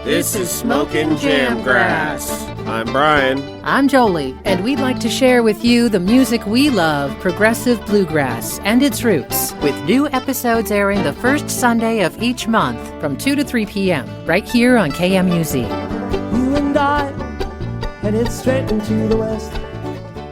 This is Smokin' Jamgrass. I'm Brian. I'm Jolie, and we'd like to share with you the music we love, progressive bluegrass, and its roots, with new episodes airing the first Sunday of each month from 2 to 3 p.m., right here on KMUZ. You and I headed straight into the west.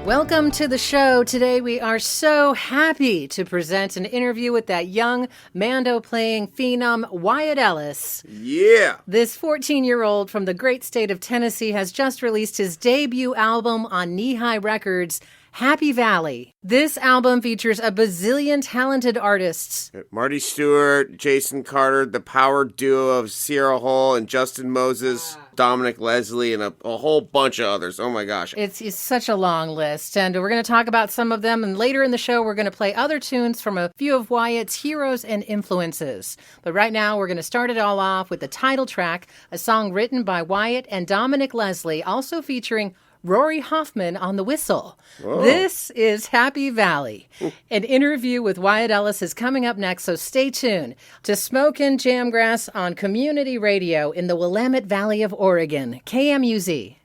Welcome to the show. Today we are so happy to present an interview with that young mando-playing phenom, Wyatt Ellis. Yeah. This 14-year-old from the great state of Tennessee has just released his debut album on Knee High Records, Happy Valley. This album features a bazillion talented artists. Marty Stewart, Jason Carter, the power duo of Sierra Hull and Justin Moses, Dominic Leslie, and a whole bunch of others. Oh my gosh. It's such a long list, and we're going to talk about some of them, and later in the show we're going to play other tunes from a few of Wyatt's heroes and influences. But right now we're going to start it all off with the title track, a song written by Wyatt and Dominic Leslie, also featuring Rory Hoffman on the whistle. Whoa. This is Happy Valley. An interview with Wyatt Ellis is coming up next, so stay tuned to Smokin' Jamgrass on Community Radio in the Willamette Valley of Oregon, KMUZ.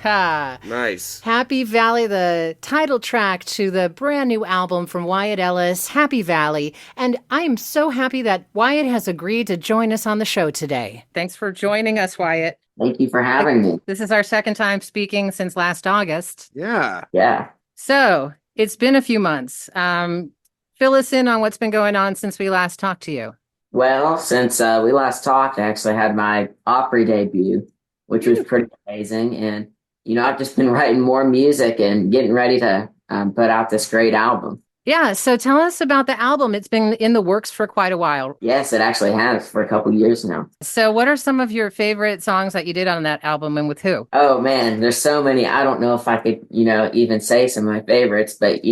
Yeah. Nice. Happy Valley, the title track to the brand new album from Wyatt Ellis, Happy Valley. And I am so happy that Wyatt has agreed to join us on the show today. Thanks for joining us, Wyatt. Thank you for having me. This is our second time speaking since last August. Yeah. So it's been a few months. Fill us in on what's been going on since we last talked to you. Well, since we last talked, I actually had my Opry debut, which was pretty amazing. And, you know, I've just been writing more music and getting ready to put out this great album. Yeah, so tell us about the album. It's been in the works for quite a while. Yes, it actually has for a couple years now. So what are some of your favorite songs that you did on that album and with who? Oh man, there's so many. I don't know if I could, even say some of my favorites, but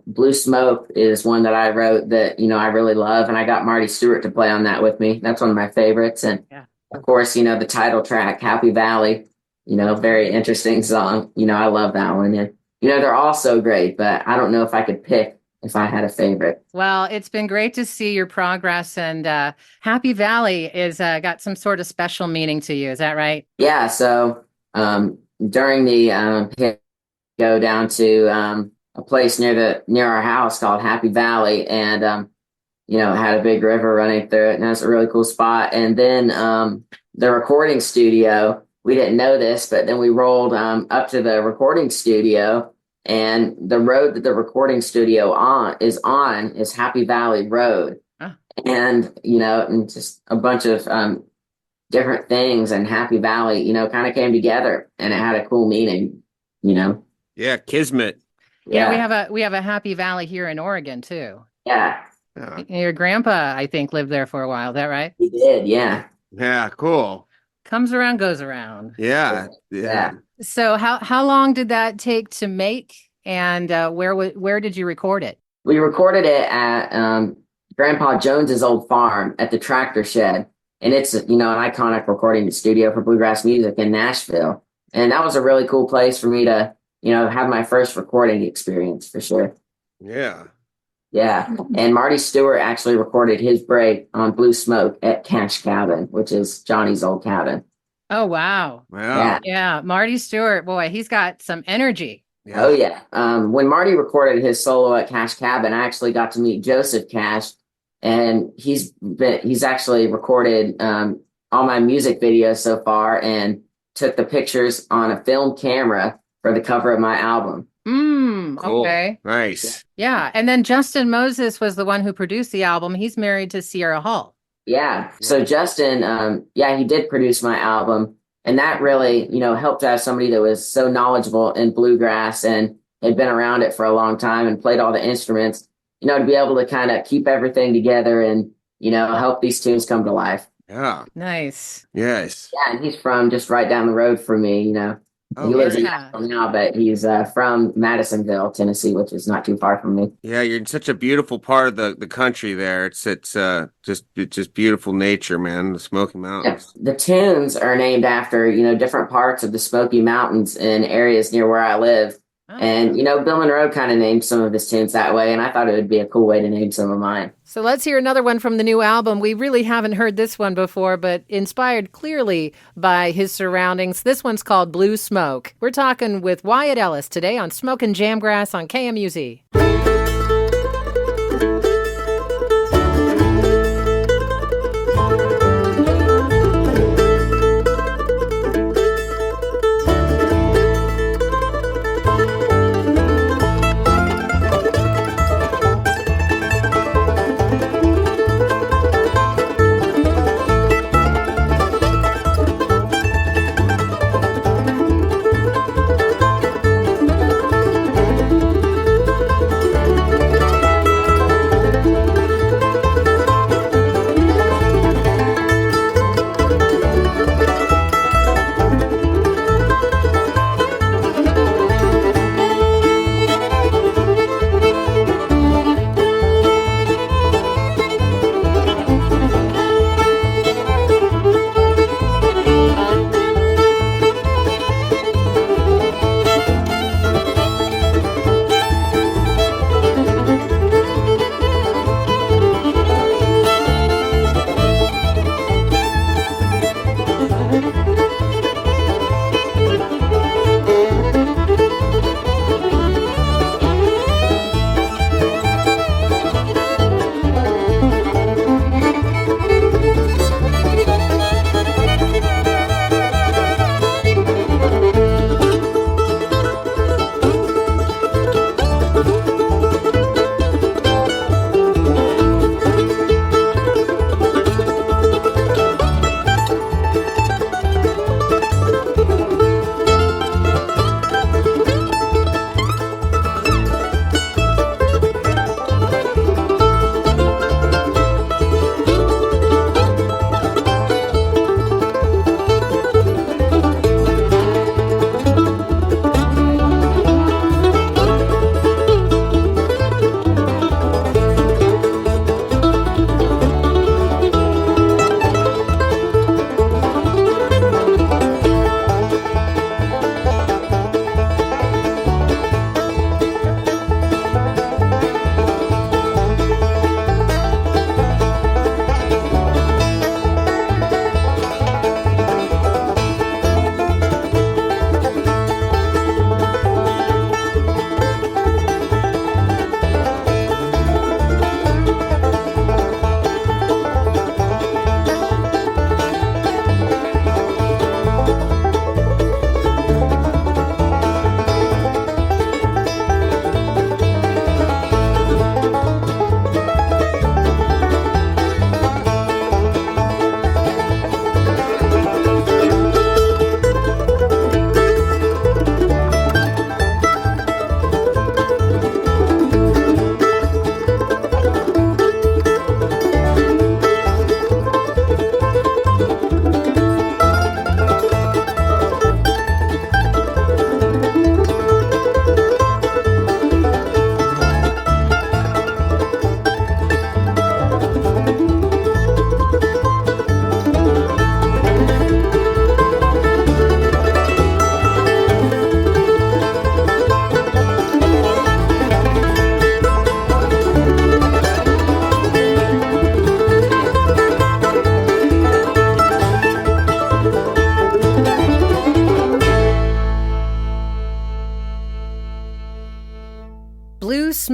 Blue Smoke is one that I wrote that, I really love. And I got Marty Stewart to play on that with me. That's one of my favorites. And Yeah. of course, the title track, Happy Valley, very interesting song. I love that one. And, they're all so great, but I don't know if I could pick if I had a favorite. Well, it's been great to see your progress, and Happy Valley is got some sort of special meaning to you. Is that right? Yeah. So during the go down to a place near our house called Happy Valley, and it had a big river running through it, and that's a really cool spot. And then the recording studio, we didn't know this, but then we rolled up to the recording studio, and the road that the recording studio is Happy Valley Road. Huh. And and just a bunch of different things, and Happy Valley kind of came together, and it had a cool meaning. Yeah, kismet. Yeah, we have a Happy Valley here in Oregon too. Yeah, Your grandpa, I think, lived there for a while. Is that right? he did. Yeah. Yeah, cool. Comes around, goes around. Yeah. So how long did that take to make, and where did you record it? We recorded it at Grandpa Jones's old farm at the tractor shed, and it's an iconic recording studio for bluegrass music in Nashville. And that was a really cool place for me to have my first recording experience for sure. Yeah. Yeah. And Marty Stewart actually recorded his break on Blue Smoke at Cash Cabin, which is Johnny's old cabin. Oh, wow. Wow. Yeah, Marty Stewart, boy, he's got some energy. Yeah. Oh yeah. When Marty recorded his solo at Cash Cabin, I actually got to meet Joseph Cash, and he's actually recorded all my music videos so far, and took the pictures on a film camera for the cover of my album. Cool. Okay. Nice. Yeah, and then Justin Moses was the one who produced the album. He's married to Sierra Hull. Yeah. So Justin, he did produce my album, and that really, helped to have somebody that was so knowledgeable in bluegrass and had been around it for a long time and played all the instruments, to be able to kind of keep everything together and, help these tunes come to life. Yeah. Nice. Yes. Yeah. And he's from just right down the road from me, Oh, he lives in yeah. Nashville now, but he's from Madisonville, Tennessee, which is not too far from me. Yeah, you're in such a beautiful part of the country there. It's just beautiful nature, man. The Smoky Mountains. The tunes are named after, different parts of the Smoky Mountains in areas near where I live. Oh. And, Bill Monroe kind of named some of his tunes that way, and I thought it would be a cool way to name some of mine. So let's hear another one from the new album. We really haven't heard this one before, but inspired clearly by his surroundings. This one's called Blue Smoke. We're talking with Wyatt Ellis today on Smokin' Jamgrass on KMUZ.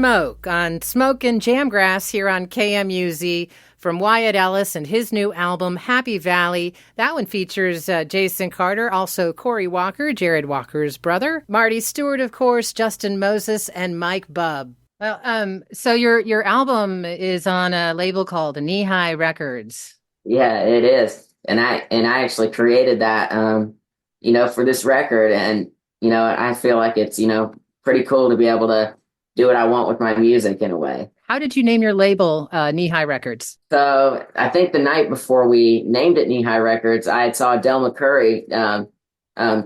Smoke on Smoke and Jamgrass here on KMUZ from Wyatt Ellis and his new album, Happy Valley. That one features Jason Carter, also Corey Walker, Jared Walker's brother, Marty Stewart, of course, Justin Moses, and Mike Bubb. Well, so your album is on a label called Knee High Records. Yeah, it is. And I actually created that, for this record. And, I feel like it's, pretty cool to be able to do what I want with my music in a way. How did you name your label, Knee High Records? So I think the night before we named it Knee High Records, I saw Del McCoury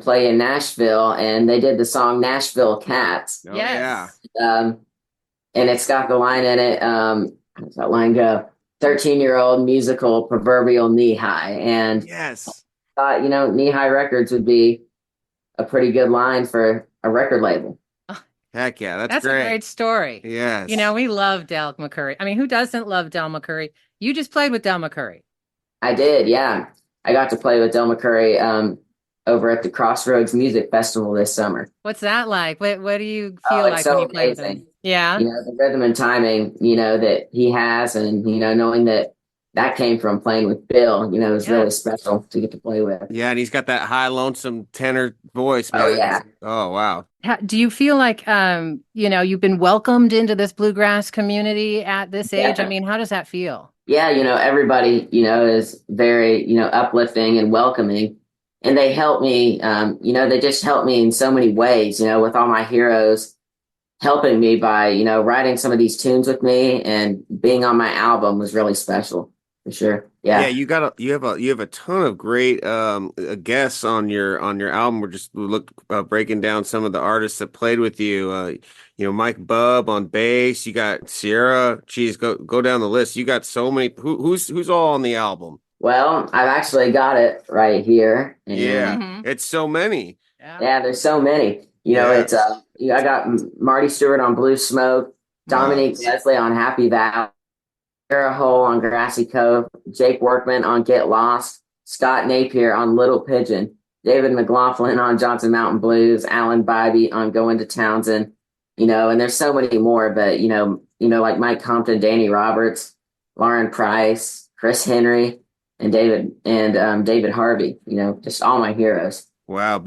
play in Nashville, and they did the song Nashville Cats. Oh, Yes. yeah. And it's got the line in it, how does that line go? 13-year-old musical proverbial knee high. And Yes. I thought, Knee High Records would be a pretty good line for a record label. Heck yeah, That's great. a great story. Yes. We love Del McCoury. I mean, who doesn't love Del McCoury? You just played with Del McCoury. I did, yeah. I got to play with Del McCoury over at the Crossroads Music Festival this summer. What's that like? What do you feel It's like so when you play with amazing. him? Yeah. The rhythm and timing, that he has, and, knowing that came from playing with Bill, is Yeah. really special to get to play with. Yeah, and he's got that high, lonesome tenor voice, man. Oh, yeah. Oh, wow. Do you feel like, you've been welcomed into this bluegrass community at this age? Yeah. I mean, how does that feel? Yeah, everybody, is very, uplifting and welcoming. And they help me, they just help me in so many ways, with all my heroes helping me by, writing some of these tunes with me, and being on my album was really special for sure. Yeah. Yeah, you have a ton of great guests on your album. We're breaking down some of the artists that played with you. Mike Bubb on bass. You got Sierra. Geez, go down the list. You got so many. Who's all on the album? Well, I've actually got it right here. And, Yeah, Mhm. it's so many. Yeah, there's so many. Yeah. It's I got Marty Stewart on Blue Smoke, Dominique Leslie on Happy Valley, Sarah Hull on Grassy Cove, Jake Workman on Get Lost, Scott Napier on Little Pigeon, David McLaughlin on Johnson Mountain Blues, Alan Bybee on Going to Townsend, and there's so many more, but like Mike Compton, Danny Roberts, Lauren Price, Chris Henry, and David Harvey, just all my heroes. Wow,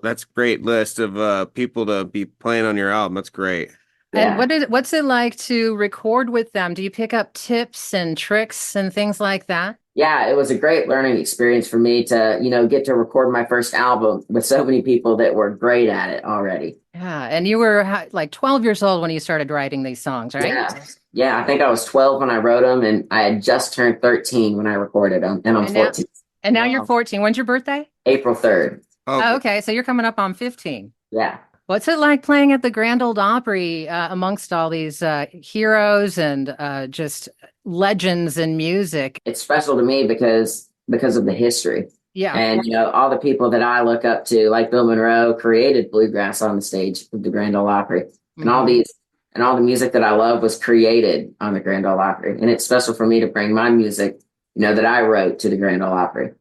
that's a great list of people to be playing on your album. That's great. And Yeah. what's it like to record with them? Do you pick up tips and tricks and things like that? Yeah, it was a great learning experience for me to, get to record my first album with so many people that were great at it already. Yeah. And you were like 12 years old when you started writing these songs, right? Yeah. Yeah, I think I was 12 when I wrote them, and I had just turned 13 when I recorded them, and I'm And now- 14. And now Wow. you're 14. When's your birthday? April 3rd. Oh, okay. So you're coming up on 15. Yeah. What's it like playing at the Grand Ole Opry amongst all these heroes and just legends in music? It's special to me because of the history. Yeah. And, all the people that I look up to, like Bill Monroe, created bluegrass on the stage of the Grand Ole Opry. And all the music that I love was created on the Grand Ole Opry. And it's special for me to bring my music, that I wrote to the Grand Ole Opry.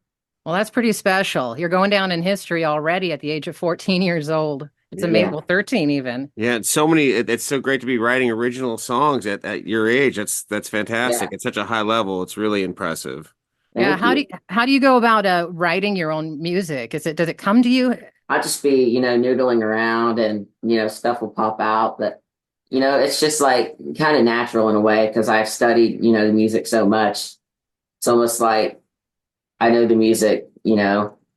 Well, that's pretty special. You're going down in history already at the age of 14 years old. It's Yeah. amazing. Well, 13 even. Yeah, it's so many. It's so great to be writing original songs at your age. That's fantastic. Yeah. At such a high level, it's really impressive. Yeah. Thank you. How do you go about writing your own music? Does it come to you? I'll just be, noodling around, and, stuff will pop out. But, it's just like kind of natural in a way, because I've studied, the music so much. It's almost like I know the music,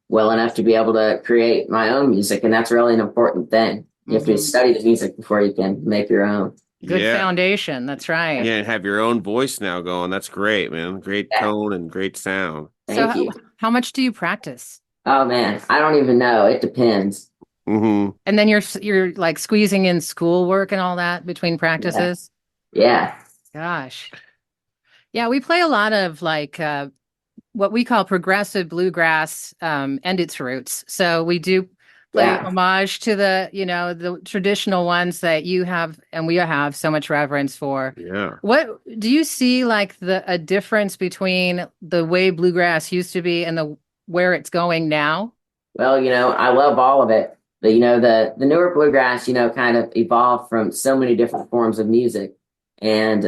well enough to be able to create my own music. And that's really an important thing. You have to Mhm. study the music before you can make your own. Good Yeah. foundation. That's right. Yeah, and have your own voice now going. That's great, man. Great Yeah. tone and great sound. Thank you. How much do you practice? Oh man, I don't even know. It depends. Mm-hmm. And then you're like squeezing in schoolwork and all that between practices. Yeah. Gosh. Yeah, we play a lot of like what we call progressive bluegrass and its roots. So we do play Yeah. homage to the traditional ones that you have and we have so much reverence for. Yeah. What do you see like a difference between the way bluegrass used to be and where it's going now? Well, I love all of it. But the newer bluegrass, kind of evolved from so many different forms of music, and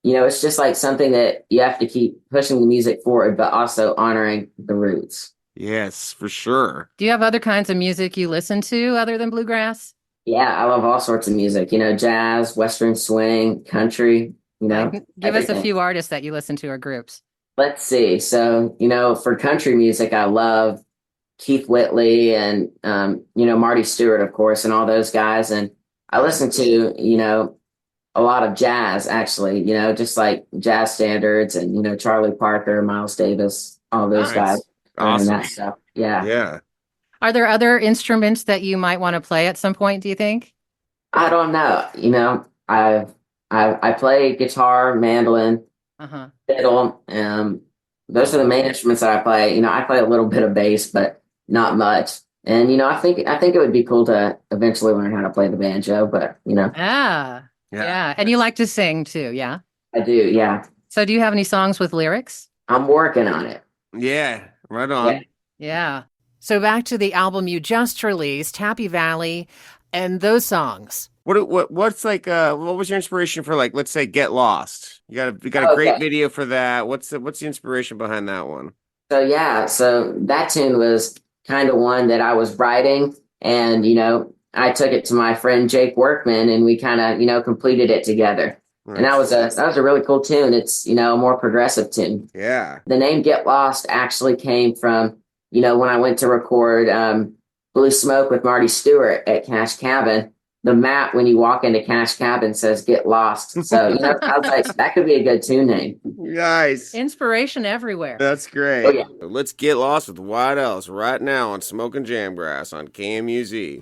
it's just like something that you have to keep pushing the music forward, but also honoring the roots. Yes, for sure. Do you have other kinds of music you listen to other than bluegrass? Yeah, I love all sorts of music. Jazz, western swing, country. Give us a Everything. few artists that you listen to or groups. Let's see. So, for country music, I love Keith Whitley and Marty Stewart, of course, and all those guys. And I listen to a lot of jazz, actually. Just like jazz standards and Charlie Parker, Miles Davis, all those Nice. guys, and Awesome. that stuff. Yeah. Yeah. Are there other instruments that you might want to play at some point, do you think? I don't know. I play guitar, mandolin, Uh-huh. fiddle. Those are the main instruments that I play. I play a little bit of bass, but not much. And I think it would be cool to eventually learn how to play the banjo. But Ah, yeah. And you like to sing too, yeah? I do. Yeah, So do you have any songs with lyrics? I'm working on it. Yeah. Right on. Yeah. Yeah. So back to the album you just released, Happy Valley, and those songs. What's like what was your inspiration for, like, let's say Get Lost? You got a great Okay. video for that. What's the inspiration behind that one? So that tune was kind of one that I was writing, and I took it to my friend Jake Workman, and we kind of completed it together. And that Nice. was a really cool tune. It's a more progressive tune. Yeah. The name Get Lost actually came from when I went to record Blue Smoke with Marty Stewart at Cash Cabin. The map when you walk into Cash Cabin says Get Lost. So I was like, that could be a good tune name. Nice. Inspiration everywhere. That's great. Oh, yeah. Let's get lost with White Ellis right now on Smoking Jamgrass on KMUZ.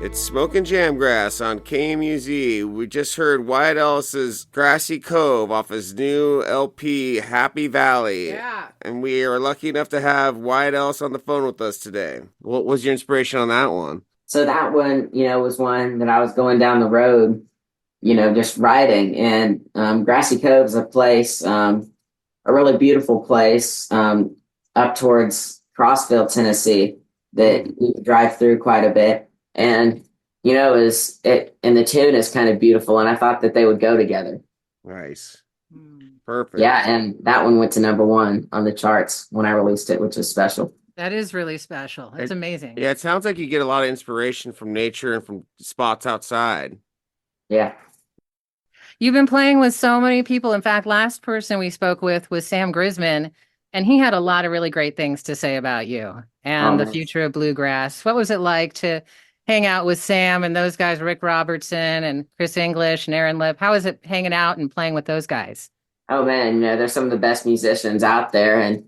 It's Smoking Jamgrass on KMUZ. We just heard Wyatt Ellis's Grassy Cove off his new LP, Happy Valley. Yeah. And we are lucky enough to have Wyatt Ellis on the phone with us today. What was your inspiration on that one? So that one, was one that I was going down the road, just riding. And Grassy Cove is a place, a really beautiful place up towards Crossville, Tennessee, that you can drive through quite a bit. And, and the tune is kind of beautiful. And I thought that they would go together. Nice. Perfect. Yeah. And that one went to #1 on the charts when I released it, which is special. That is really special. It's amazing. Yeah, it sounds like you get a lot of inspiration from nature and from spots outside. Yeah. You've been playing with so many people. In fact, last person we spoke with was Sam Grisman, and he had a lot of really great things to say about you and the future of bluegrass. What was it like to hang out with Sam and those guys, Rick Robertson and Chris English and Aaron Lipp? How is it hanging out and playing with those guys? Oh, man, they're some of the best musicians out there, and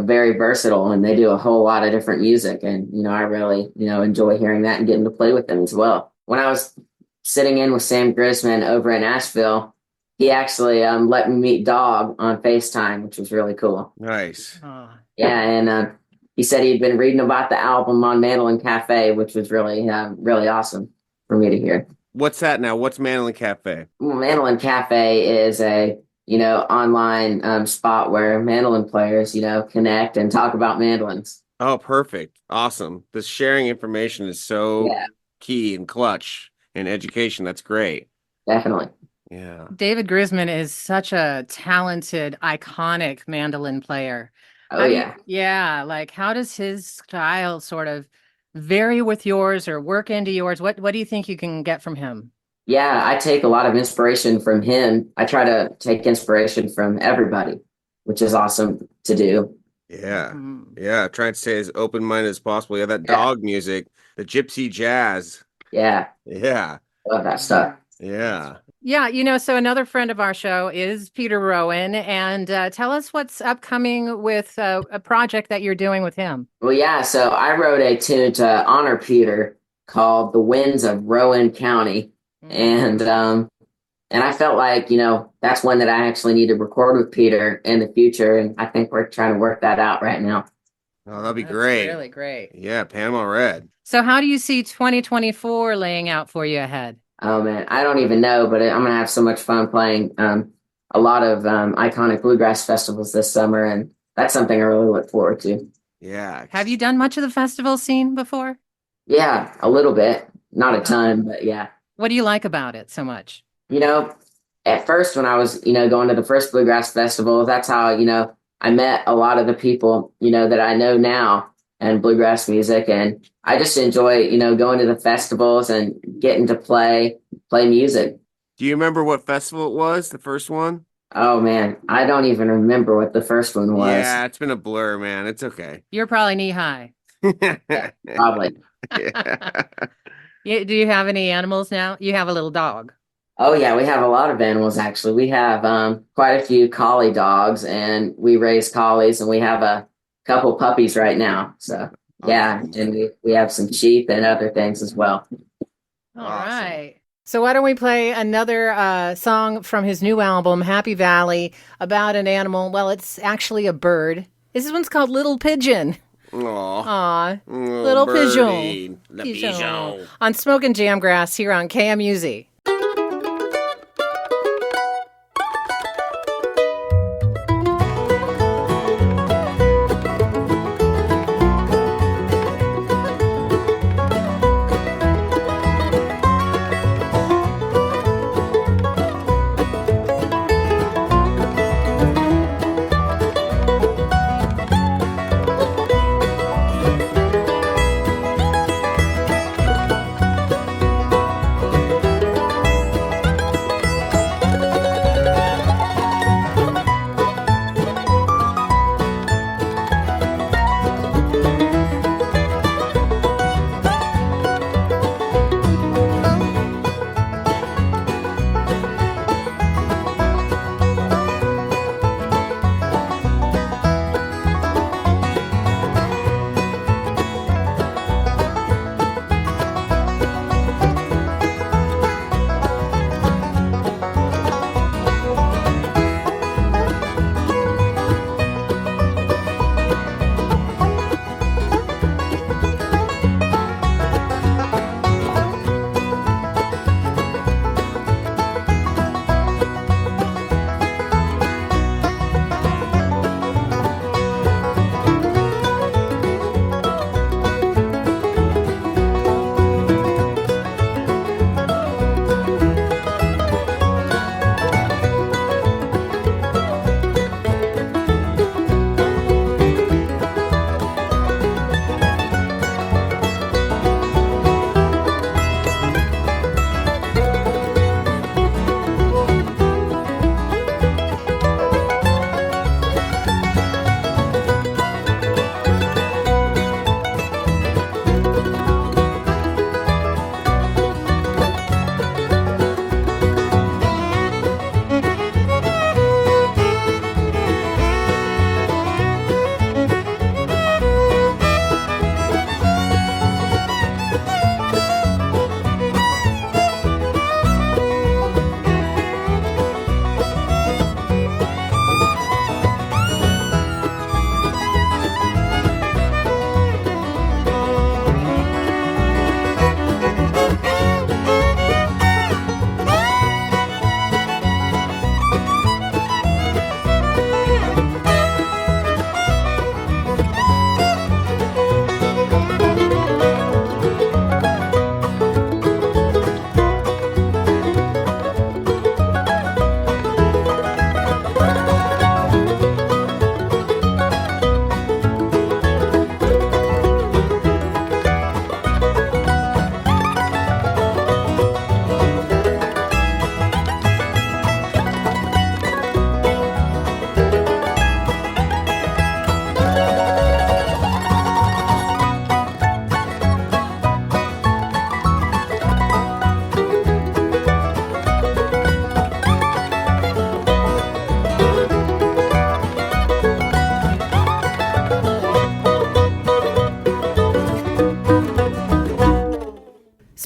very versatile, and they do a whole lot of different music. And, I really, enjoy hearing that and getting to play with them as well. When I was sitting in with Sam Grisman over in Asheville, he actually let me meet Dog on FaceTime, which was really cool. Nice. Oh. Yeah, and he said he'd been reading about the album on Mandolin Cafe, which was really, really awesome for me to hear. What's that now? What's Mandolin Cafe? Well, Mandolin Cafe is a online spot where mandolin players, connect and talk about mandolins. Oh, perfect. Awesome. This sharing information is so key and clutch in education. That's great. Definitely. Yeah. David Grisman is such a talented, iconic mandolin player. Oh, yeah. Yeah. Like, how does his style sort of vary with yours or work into yours? What do you think you can get from him? Yeah, I take a lot of inspiration from him. I try to take inspiration from everybody, which is awesome to do. Yeah. Yeah. Try to stay as open-minded as possible. Yeah, that Dog music, the gypsy jazz. Yeah. Yeah. Love that stuff. Yeah. Yeah, so another friend of our show is Peter Rowan, and tell us what's upcoming with a project that you're doing with him. Well, yeah, so I wrote a tune to honor Peter called The Winds of Rowan County. And I felt like, that's one that I actually need to record with Peter in the future. And I think we're trying to work that out right now. Oh, that'd be That's great. Really great. Yeah, Panama Red. So how do you see 2024 laying out for you ahead? Oh, man, I don't even know, but I'm going to have so much fun playing a lot of iconic bluegrass festivals this summer. And that's something I really look forward to. Yeah. Have you done much of the festival scene before? Yeah, a little bit. Not a ton, but yeah. What do you like about it so much? At first when I was, going to the first bluegrass festival, that's how, I met a lot of the people, that I know now and bluegrass music. And I just enjoy, going to the festivals and getting to play music. Do you remember what festival it was, the first one? Oh, man, I don't even remember what the first one was. Yeah, it's been a blur, man. It's okay. You're probably knee high. Probably. Yeah. Do you have any animals now? You have a little dog. Oh, yeah, we have a lot of animals, actually. We have quite a few collie dogs, and we raise collies, and we have a couple puppies right now. So, yeah, and we have some sheep and other things as well. All right. So why don't we play another song from his new album, Happy Valley, about an animal. Well, it's actually a bird. This one's called Little Pigeon. Aw. Little birdie. pigeon. The pigeon. On Smoking Jamgrass here on KMUZ.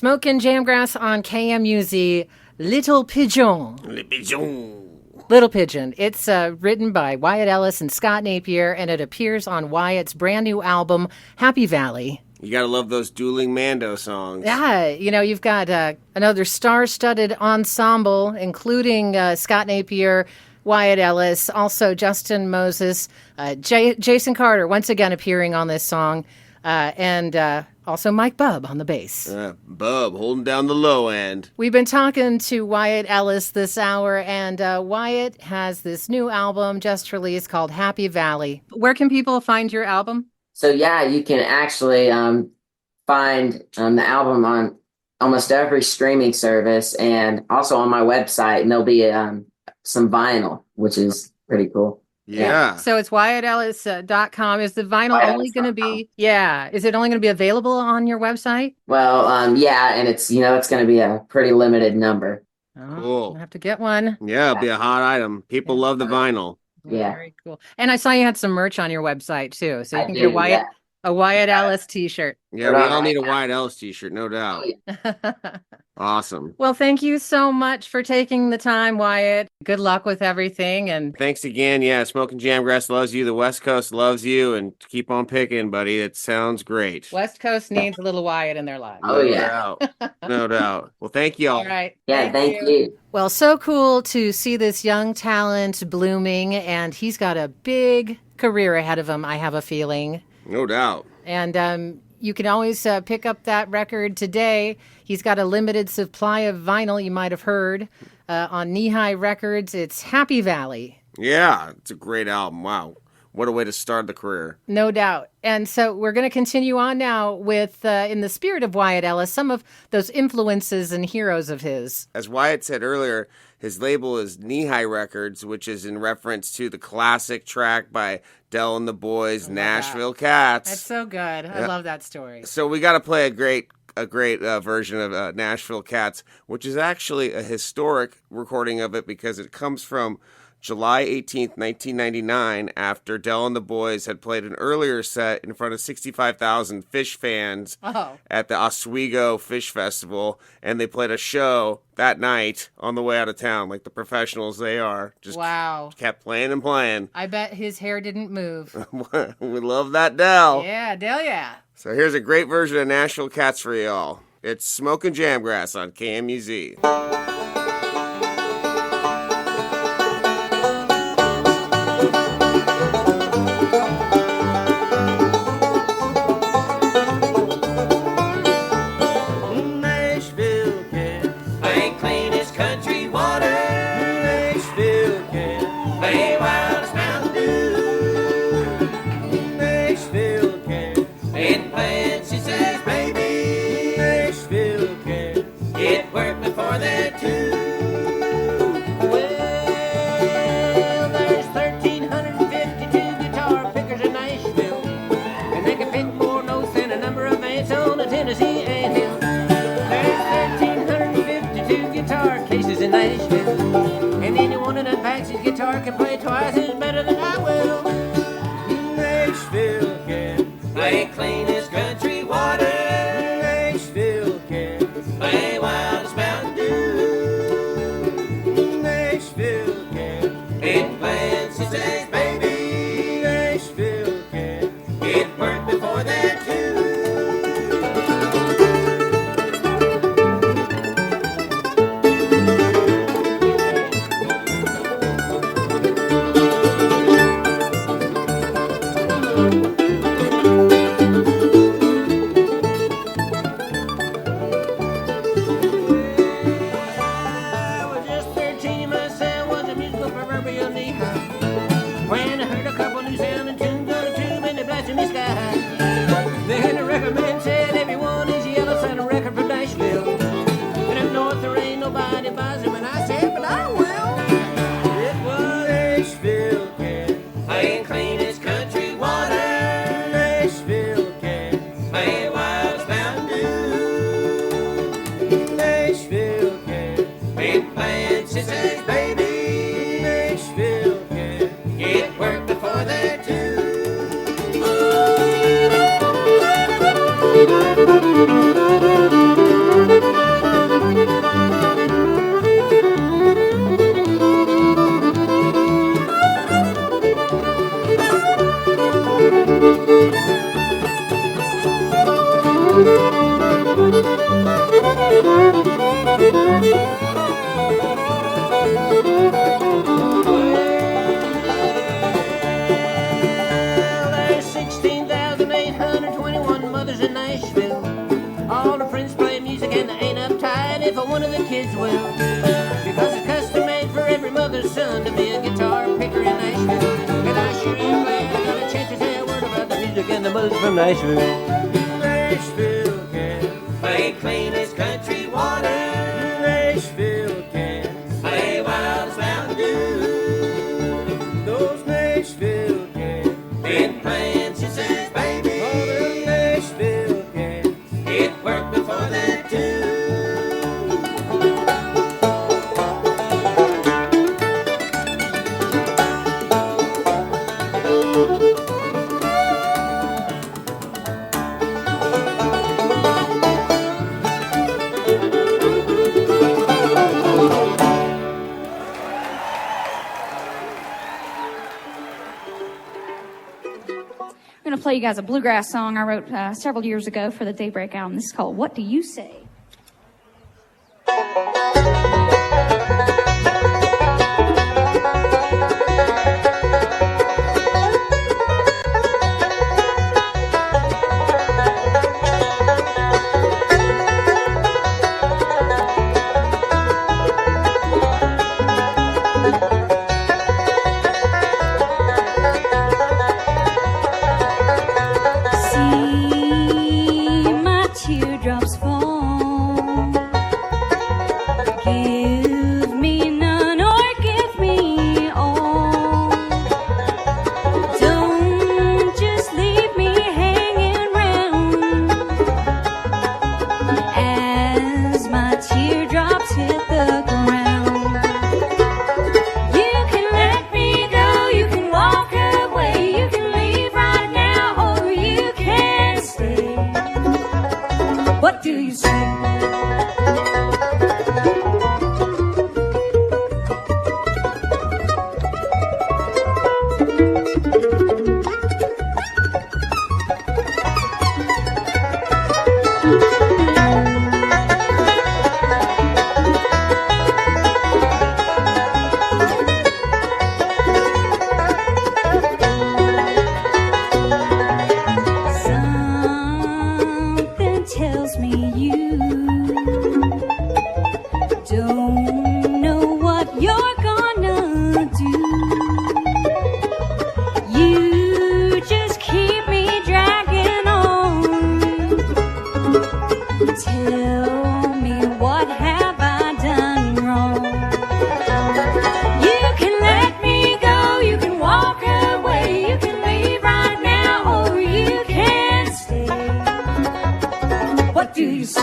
Smokin' Jamgrass on KMUZ, Little Pigeon. Le Pigeon. Little Pigeon. It's written by Wyatt Ellis and Scott Napier, and it appears on Wyatt's brand new album, Happy Valley. You gotta love those dueling Mando songs. Yeah, you've got another star-studded ensemble, including Scott Napier, Wyatt Ellis, also Justin Moses, Jason Carter, once again appearing on this song, and also Mike Bubb on the bass. Bub holding down the low end. We've been talking to Wyatt Ellis this hour, and Wyatt has this new album just released called Happy Valley. Where can people find your album? So yeah, you can actually find the album on almost every streaming service, and also on my website. And there'll be some vinyl, which is pretty cool. Yeah. So it's WyattEllis.com. Is the vinyl only going to be? Yeah. Is it only going to be available on your website? Well, yeah, and it's it's going to be a pretty limited number. Oh, Cool. I have to get one. Yeah, it'll be a hot item. People love the vinyl. Yeah. Very cool. And I saw you had some merch on your website too, so you I can do, get yeah. a Wyatt Ellis t-shirt. Yeah, we all need a Wyatt Ellis t-shirt, no doubt. Awesome. Well, thank you so much for taking the time, Wyatt. Good luck with everything. And Thanks again. Yeah, Smoking Jamgrass loves you. The West Coast loves you. And keep on picking, buddy. It sounds great. West Coast needs a little Wyatt in their lives. Oh, No yeah. doubt. No doubt. Well, thank you all. All right. Yeah, thank you. Well, so cool to see this young talent blooming, and he's got a big career ahead of him, I have a feeling. No doubt. And you can always pick up that record today. He's got a limited supply of vinyl, you might have heard, on Knee High Records. It's Happy Valley. Yeah, it's a great album. Wow. What a way to start the career. No doubt. And so we're going to continue on now with, in the spirit of Wyatt Ellis, some of those influences and heroes of his. As Wyatt said earlier, his label is Knee High Records, which is in reference to the classic track by Del and the Boys, Nashville Cats. That's so good. I love that story. So we got to play a great version of Nashville Cats, which is actually a historic recording of it because it comes from July 18th, 1999, after Del and the Boys had played an earlier set in front of 65,000 Phish fans at the Oswego Fish Festival, and they played a show that night on the way out of town, like the professionals they are. Just Wow. kept playing and playing. I bet his hair didn't move. We love that Del. Yeah, Delia. So here's a great version of Nashville Cats for y'all. It's Smoking Jamgrass on KMUZ. Nashville cats ain't clean as country water. Nashville cats play wild as Mountain Dew. Nashville cats ain't playing, she says, baby. Nashville cats get work before they're two. Well, there's 1,352 guitar pickers in Nashville, and they can pick more notes than a number of ants on a Tennessee anthill. There's 1,352 guitar cases in Nashville, and anyone in that Patsy's guitar can play twice as better than I will. Nashville cats play clean as country water. Nashville cats play wild as Mountain Dew. Nashville cats ain't playing, she says, baby. Nashville cats get work before they're two. I was just 13 myself, was a musical proverbial knee-high, when I heard a couple new sounding tunes on a tube and they blasted me sky high. They There's 16,821 mothers in Nashville. All the friends play music and they ain't uptight if one of the kids will. Because it's custom made for every mother's son to be a guitar picker in Nashville. And I sure am glad I got a chance to say a word about the music and the mothers from Nashville. Nashville can play clean as country water. Nashville can play wild as Mountain Dew. Those Nashville cans been playing since his baby. All the Nashville cans it worked before that too. I'm going to play you guys a bluegrass song I wrote several years ago for the Daybreak album. This is called What Do You Say? See my teardrops fall. Give me none or give me all. Don't just leave me hanging round as my teardrops hit the ground. You can let me go, you can walk away, you can leave right now, or you can stay. What do you say? Something tells me you don't know what you're gonna do. You just keep me dragging on. Tell me, what have I done wrong? You can let me go, you can walk away, you can leave right now, or you can stay. What do you say?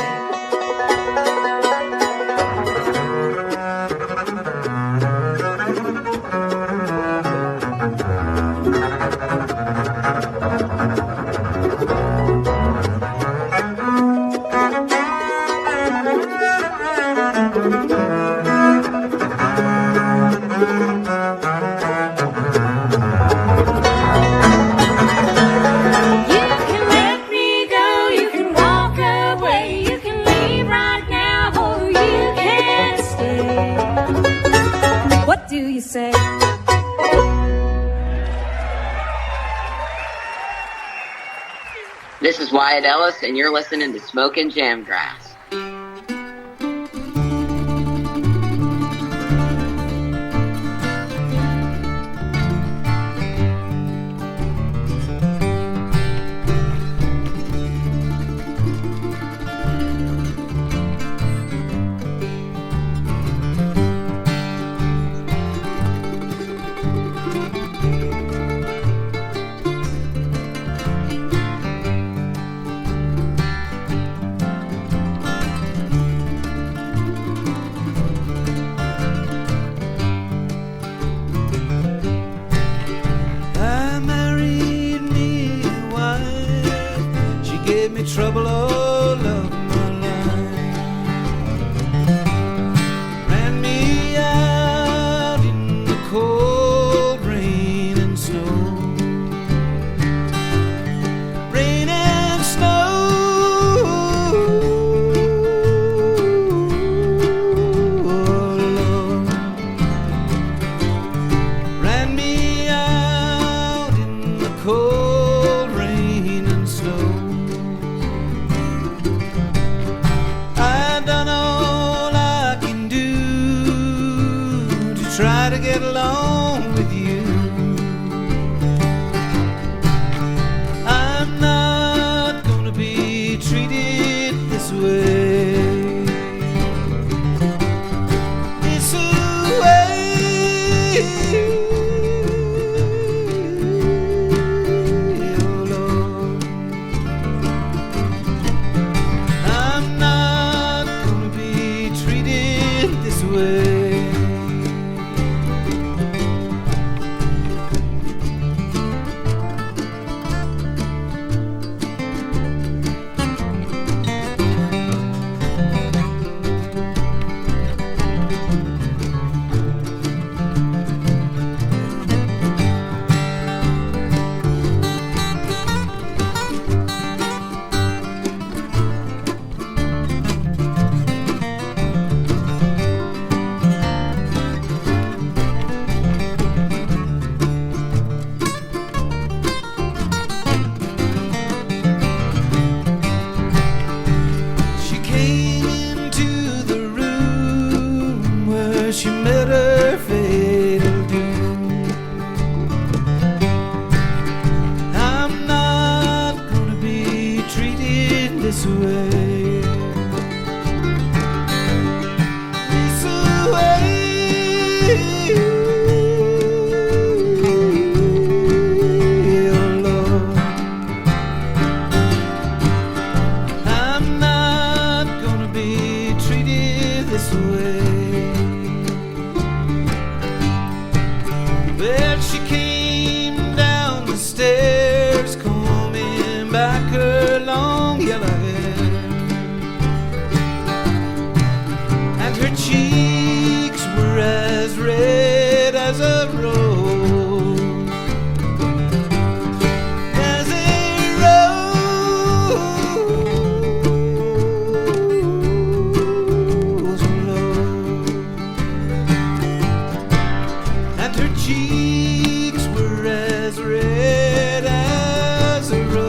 You can let me go, you can walk away, you can leave right now, or you can stay. What do you say? This is Wyatt Ellis, and you're listening to Smokin' Jamgrass. I married me a wife. She gave me trouble all of my life. Ran me out in the cold rain and snow. Rain and snow this way. This way. Oh Lord, I'm not gonna be treated this way. Well, she came down the stairs, combing back her long yellow hair, and her cheeks were as red as a rose, as a rose, Lord. And her cheeks were as red as a rose.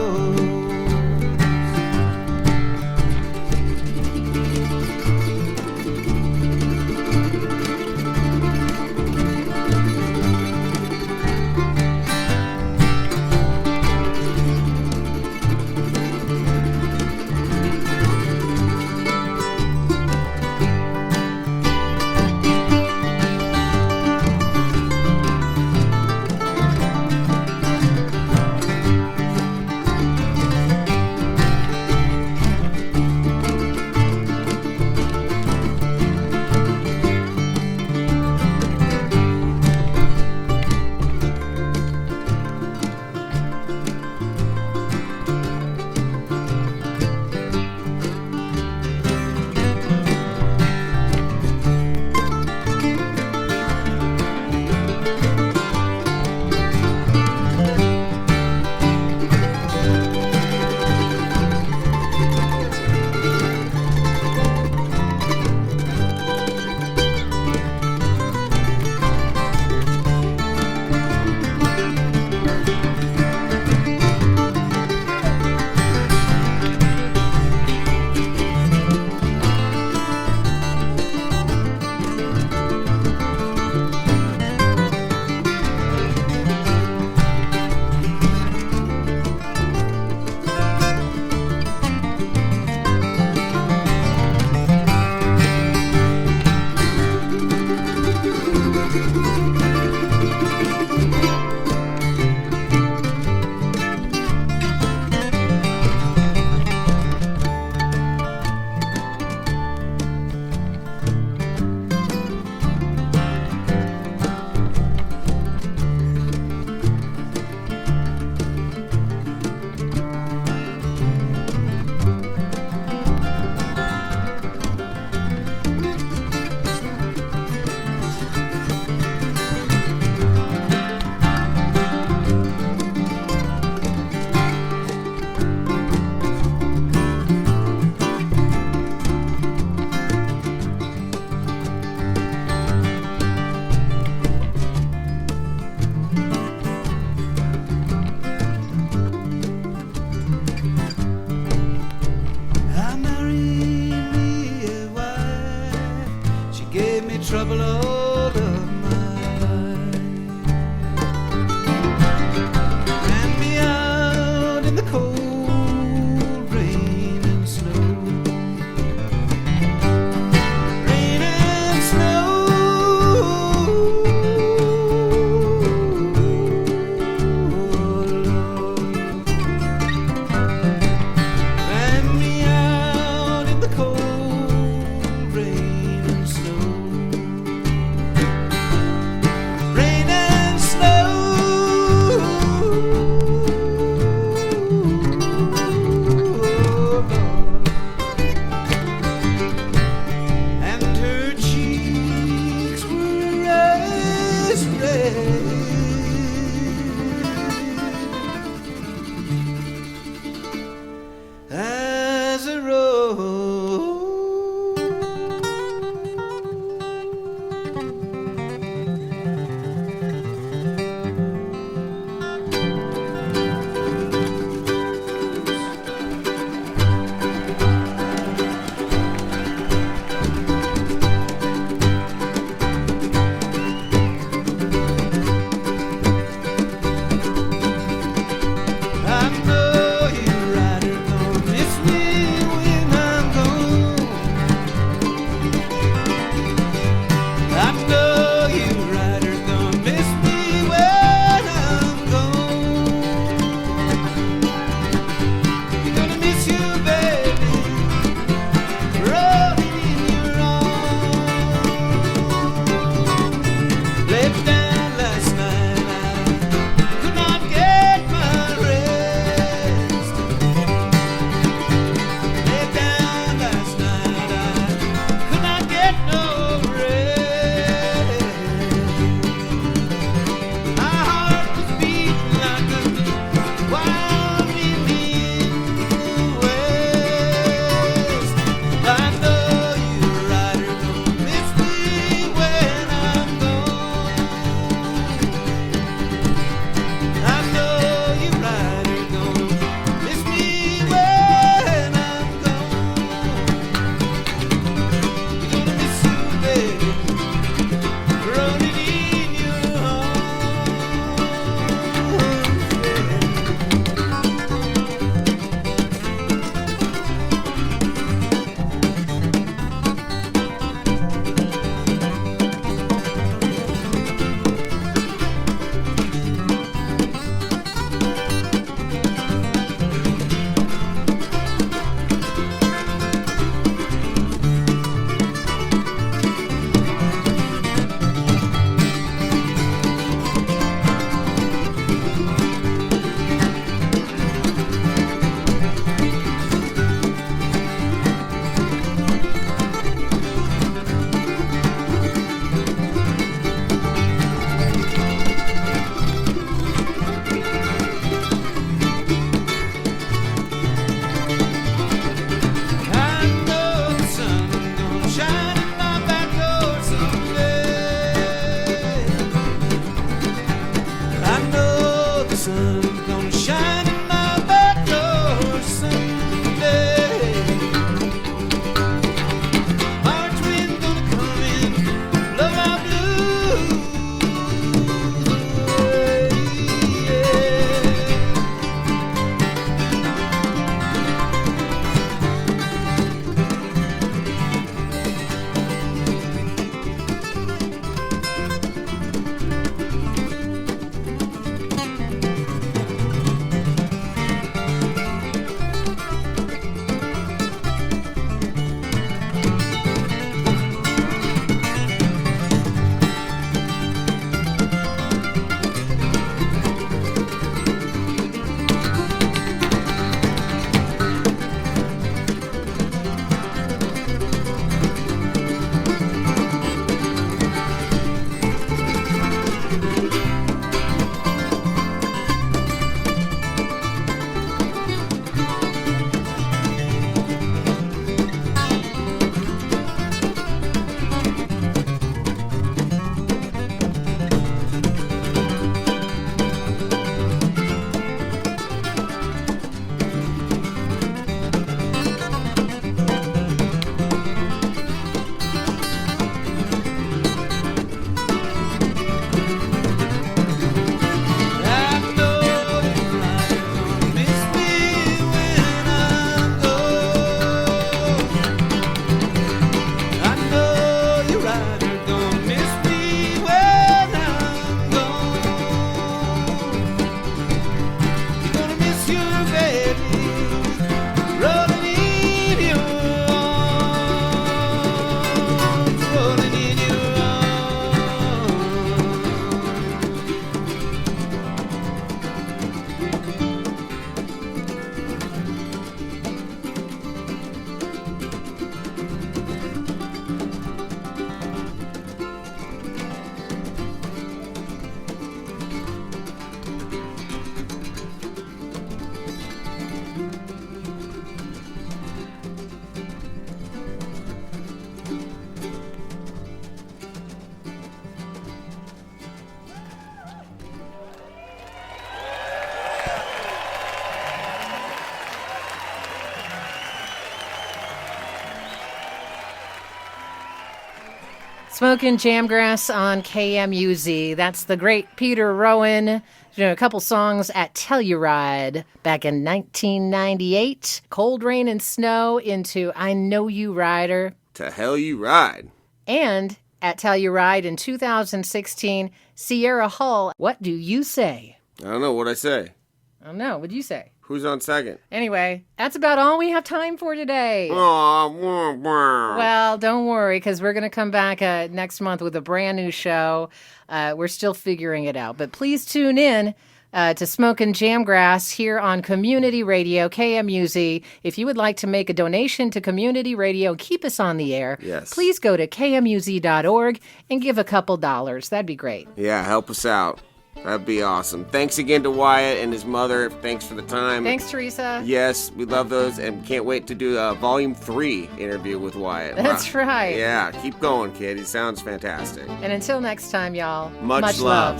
Smoking Jamgrass on KMUZ. That's the great Peter Rowan. A couple songs at Telluride back in 1998. Cold Rain and Snow into I Know You Rider. To Hell You Ride. And at Telluride in 2016, Sierra Hull, What Do You Say? I don't know what I say. I don't know. What'd you say? Who's on second? Anyway, that's about all we have time for today. Aw, wah, wah. Well, don't worry, because we're going to come back next month with a brand new show. We're still figuring it out. But please tune in to Smokin' Jamgrass here on Community Radio, KMUZ. If you would like to make a donation to Community Radio and keep us on the air, Yes. please go to kmuz.org and give a couple dollars. That'd be great. Yeah, help us out. That'd be awesome. Thanks again to Wyatt and his mother. Thanks for the time. Thanks, Teresa. Yes, we love those and can't wait to do a Volume 3 interview with Wyatt. That's right. Yeah, keep going, kid. He sounds fantastic. And until next time, y'all, Much love.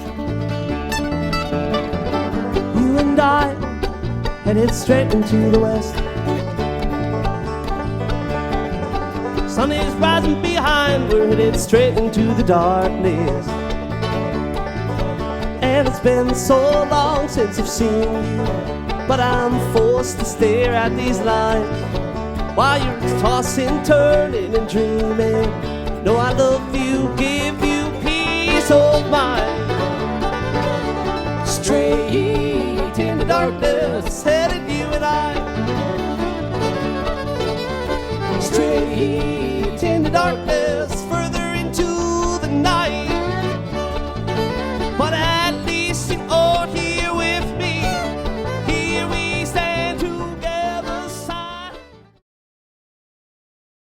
You and I headed straight into the west. Sun is rising behind, we're headed straight into the darkness. And it's been so long since I've seen you, but I'm forced to stare at these lines while you're tossing, turning and dreaming. No, I love you, give you peace of mind. Straight in the darkness, headed you and I.